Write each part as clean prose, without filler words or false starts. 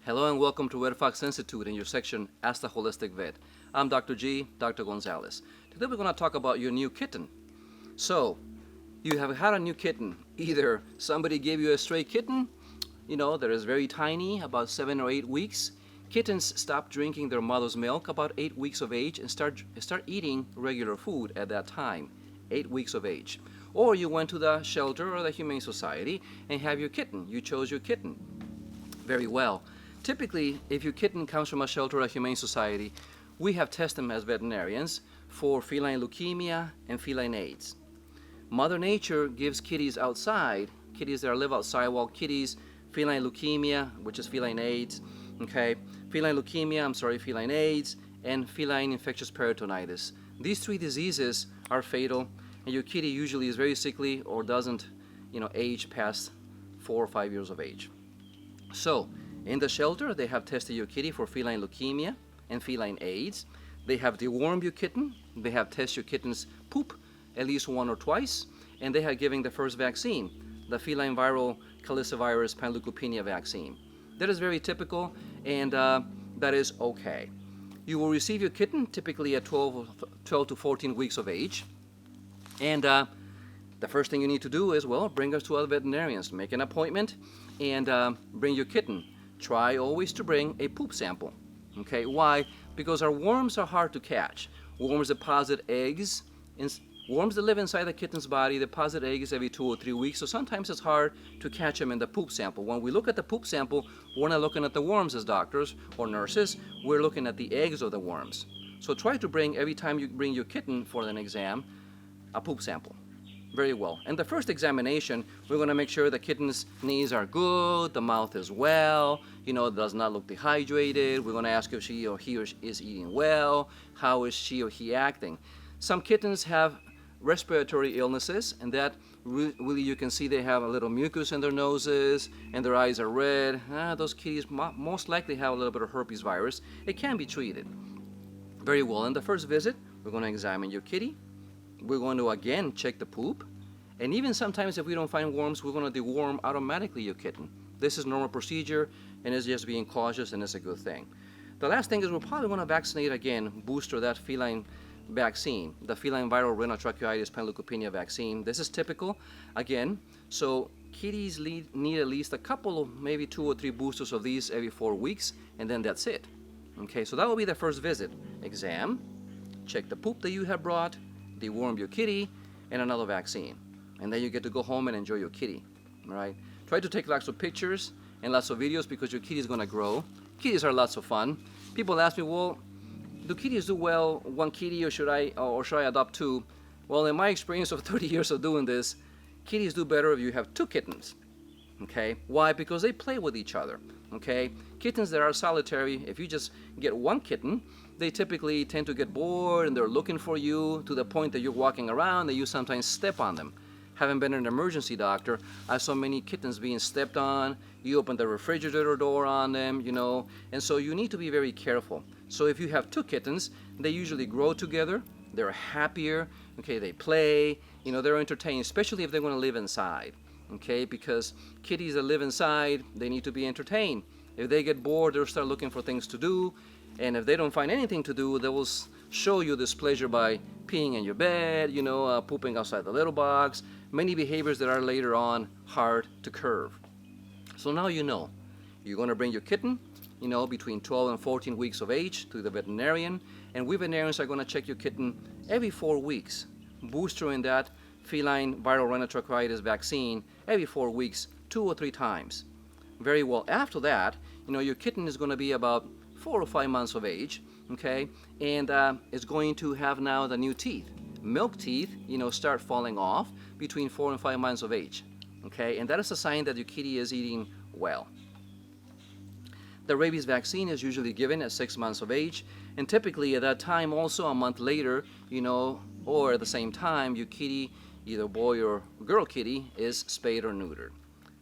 Hello and welcome to Red Fox Institute in your section Ask the Holistic Vet. I'm Dr. G, Dr. Gonzalez. Today we're going to talk about your new kitten. So, you have had a new kitten. Either somebody gave you a stray kitten, that is very tiny, about 7 or 8 weeks. Kittens stop drinking their mother's milk about 8 weeks of age and start eating regular food at that time, 8 weeks of age. Or you went to the shelter or the Humane Society and have your kitten. You chose your kitten. Very well. Typically, if your kitten comes from a shelter or a Humane Society, we have tested them as veterinarians for feline leukemia and feline AIDS. Mother Nature gives kitties outside, kitties that live outside, wild kitties, feline leukemia, which is feline AIDS, feline leukemia, feline AIDS, and feline infectious peritonitis. These three diseases are fatal, and your kitty usually is very sickly or doesn't, age past 4 or 5 years of age. So, in the shelter, they have tested your kitty for feline leukemia and feline AIDS. They have dewormed your kitten. They have tested your kitten's poop at least 1 or twice, and they have given the first vaccine, the feline viral calicivirus panleukopenia vaccine. That is very typical, and that is okay. You will receive your kitten typically at 12 to 14 weeks of age, and the first thing you need to do is, bring us to other veterinarians. Make an appointment and bring your kitten. Try always to bring a poop sample. Okay, why? Because our worms are hard to catch. Worms deposit eggs. Worms that live inside the kitten's body deposit eggs every 2 or 3 weeks, so sometimes it's hard to catch them in the poop sample. When we look at the poop sample, we're not looking at the worms as doctors or nurses. We're looking at the eggs of the worms. So try to bring, every time you bring your kitten for an exam, a poop sample. Very well. In the first examination, we're going to make sure the kitten's knees are good, the mouth is well, does not look dehydrated. We're going to ask if she or he is eating well, how is she or he acting. Some kittens have respiratory illnesses, and that really you can see they have a little mucus in their noses and their eyes are red. Those kitties most likely have a little bit of herpes virus. It can be treated. Very well. In the first visit, we're going to examine your kitty. We're going to again check the poop, and even sometimes if we don't find worms, we're going to deworm automatically your kitten. This is normal procedure, and it's just being cautious, and it's a good thing. The last thing is we're probably going to vaccinate again, booster that feline vaccine, the feline viral rhinotracheoitis panleukopenia vaccine. This is typical, again, so kitties need at least a couple of maybe 2 or 3 boosters of these every 4 weeks, and then that's it. Okay, so that will be the first visit. Exam, check the poop that you have brought, deworm your kitty, and another vaccine. And then you get to go home and enjoy your kitty. All right? Try to take lots of pictures and lots of videos because your kitty is going to grow. Kitties are lots of fun. People ask me, do kitties do well, one kitty, or should I adopt 2? Well, in my experience of 30 years of doing this, kitties do better if you have 2 kittens. Okay? Why? Because they play with each other. Okay? Kittens that are solitary, if you just get one kitten, they typically tend to get bored and they're looking for you to the point that you're walking around and you sometimes step on them. Having been an emergency doctor, I saw many kittens being stepped on. You open the refrigerator door on them, and so you need to be very careful. So if you have 2 kittens, they usually grow together. They're happier. Okay, they play. They're entertained, especially if they're going to live inside. Okay, because kitties that live inside, they need to be entertained. If they get bored, they'll start looking for things to do. And if they don't find anything to do, they will show you this pleasure by peeing in your bed, pooping outside the litter box, many behaviors that are later on hard to curb. So now you know. You're going to bring your kitten, between 12 and 14 weeks of age to the veterinarian, and we veterinarians are going to check your kitten every 4 weeks, boostering that feline viral rhinotracheoitis vaccine every 4 weeks, 2 or 3 times. Very well. After that, your kitten is going to be about 4 or 5 months of age, okay, and it's going to have now the new teeth. Milk teeth, start falling off between 4 and 5 months of age, okay, and that is a sign that your kitty is eating well. The rabies vaccine is usually given at 6 months of age, and typically at that time also a month later, or at the same time, your kitty, either boy or girl kitty, is spayed or neutered.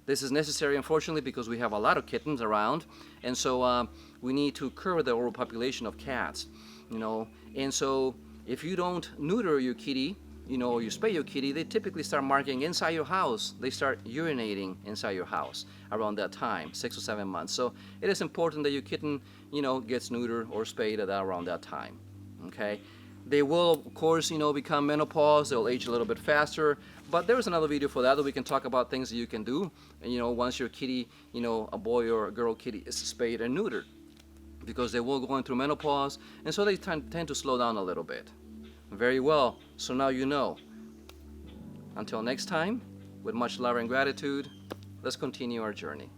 This is necessary, unfortunately, because we have a lot of kittens around, and so we need to curb the overpopulation of cats, and so if you don't neuter your kitty, you spay your kitty, they typically start marking inside your house. They start urinating inside your house around that time, 6 or 7 months. So it is important that your kitten, gets neutered or spayed at around that time. Okay. They will, of course, become menopause. They'll age a little bit faster. But there is another video for that we can talk about things that you can do, once your kitty, a boy or a girl kitty is spayed and neutered, because they will go through menopause, and so they tend to slow down a little bit. Very well. So now you know. Until next time, with much love and gratitude, let's continue our journey.